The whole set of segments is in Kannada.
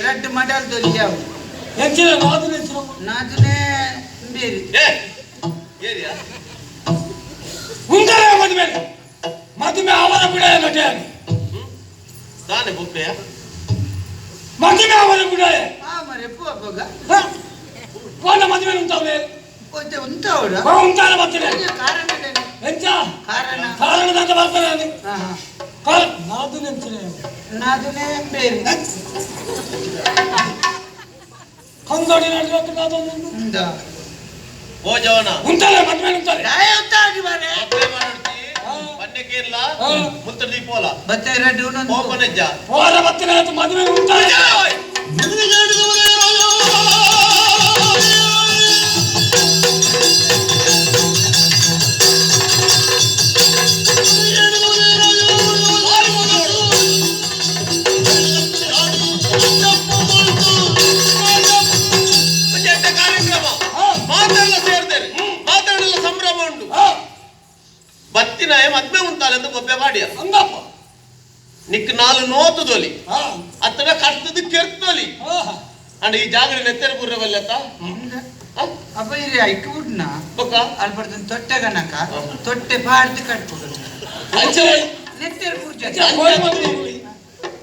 రెడ్ మడల్ దొరికావు నాదునే ఉంటారా మధ్య ఆవర బిడ్డ దాని బుక్కే మధ్య ఆవర బిడ్డ మరి ఎప్పుడు అబ్బగా కోన మధ్య ఉంటావులే కొంచెం ఉంటావురా ఉంటారా మధ్య కారణం ఎంత కారణం కారణం దాంత బర్తరాని నాదునే నాదునే పేరు కందోడి నడుకు నాదొందు ఉందా ఓ జవన ఉంటారా మధ్య ఉంటారా రాయ ఉంటాది మరి అప్పుడే మాట్లాడి పన్నెకేర్ల ముత్తడి దీపోల బత్తే రెడ్ ఉన్నది ఓపెనజ్జ పోర బత్తన మధ్య ఉంటారా ಬತ್ತಿನಾಯ ಮದ್ಮೆ ಉಂಟಾಲೆಂದು ಗೊಬ್ಬೆ ಮಾಡಿಯ ನಿಕ್ ನಾಲು ನೋತು ದೊಲಿ ಅತ್ತನ ಕರ್ತದ ಕೆರ್ತೊಲಿ ಅಂಡ್ ಈ ಜಾಗರ ನೆತ್ತೆರ ಬುರ್ರವಲ್ಲತ್ತ ಅಪ್ಪ ಇರಿ ಐಕ್ಬಿಟ್ನಾ ಬೊಕ್ಕ ಅಲ್ಬರ್ದನ್ ತೊಟ್ಟೆ ಗನಕ ತೊಟ್ಟೆ ಪಾಡ್ದು ಕಟ್ಬಿಡು ನೆತ್ತೆರ ಬುರ್ಜ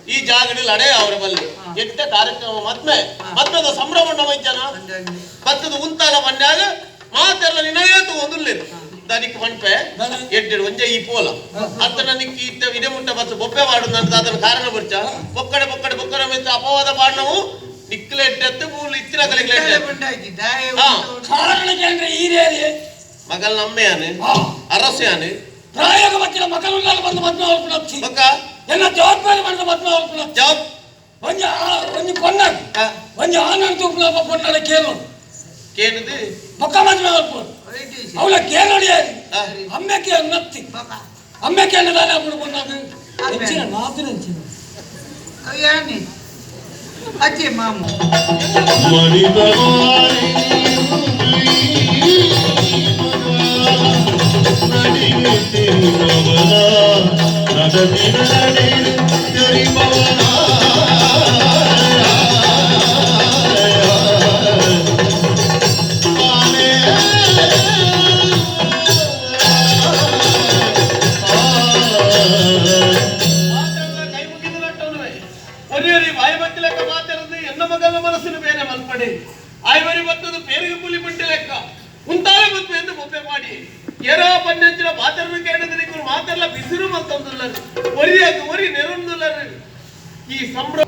ಈ ಜಾಗದಲ್ಲಿ ಅಡೆ ಅವರ ಬಲ್ಲಿ ಎಟ್ಟ ಕಾರ್ಯಕ್ರಮ ಮದ್ಮೆದ ಸಂಭ್ರಮ ವೈದ್ಯನ ಬತ್ತದ ಉಂತಾಲ ಬಂದಾಗ ಮಾತೆಲ್ಲ ನಿನಗೇತು ಒಂದುಲ್ಲೇರು దానికి పంపే ఎడ్డు వంజ ఈ పోల అతను నీకు ఇట్ట విడముంట బస్సు బొప్పే వాడుందంట అతను కారణ పడిచా బొక్కడ మీద అపవాద పాడినవు నిక్కులు ఎట్టెత్తు పూలు ఇచ్చిన మగల్ నమ్మే అని అరసే అని ಪ್ರಾಯೋಗ ಮಕ್ಕಳ ಮಕ್ಕಳು ಬಂದು ಮದ್ವೆ ಮಾಡ್ಕೊಳತ್ತಿ ಬೊಕ್ಕ ಎಲ್ಲ ಜವಾಬ್ದಾರಿ ಮಾಡಿದ ಮದ್ವೆ ಮಾಡ್ಕೊಳತ್ತಿ ಜವಾಬ್ ಒಂಜಿ ಪೊನ್ನಾಗ ಒಂಜಿ ಆನಂದ ತೂಪಲ ಪೊನ್ನಾಡ ಕೇಳು ಕೇಳಿದು ಬೊಕ್ಕ ಮದ್ವೆ ಮಾಡ್ಕೊಳು ಅವಳ ಕೇಳೋಡಿ ಅಮ್ಮೆಕ್ಕೆ ನತ್ತಿ ಅಮ್ಮೆಕ್ಕೆ ಅನ್ನದಾನೆ ಅప్పుడు ಪೊನ್ನಾಗ ಹೆಚ್ಚಿನ ನಾತು ನೆಂಚಿನ ಅಯ್ಯಾನಿ ಅಜ್ಜಿ ಮಾಮು ಮನಸ್ಸಿನ ಬೇರೆ ಮಲ್ಪಡೆ ಆಯ್ವರಿ ಬತ್ತದು ಪೇರಿಗೆ ಪುಲಿ ಬಿಟ್ಟು ಲೆಕ್ಕ ಉಂಟಾಲ ಬತ್ತು ಎಂದು ಮುಪ್ಪೆ ಮಾಡಿ ಎರೋ ಪನ್ನಂಚಿನ ಮಾತರನ್ನು ಕೇಳಿದ್ರೆ ಮಾತೆಲ್ಲ ಬಿಸಿರು ಮತ್ತೊಂದುಲ್ಲರು ಒರಿಯಾಗ ಒರಿ ನೆರೊಂದುಲ್ಲರು ಈ ಸಂಭ್ರಮ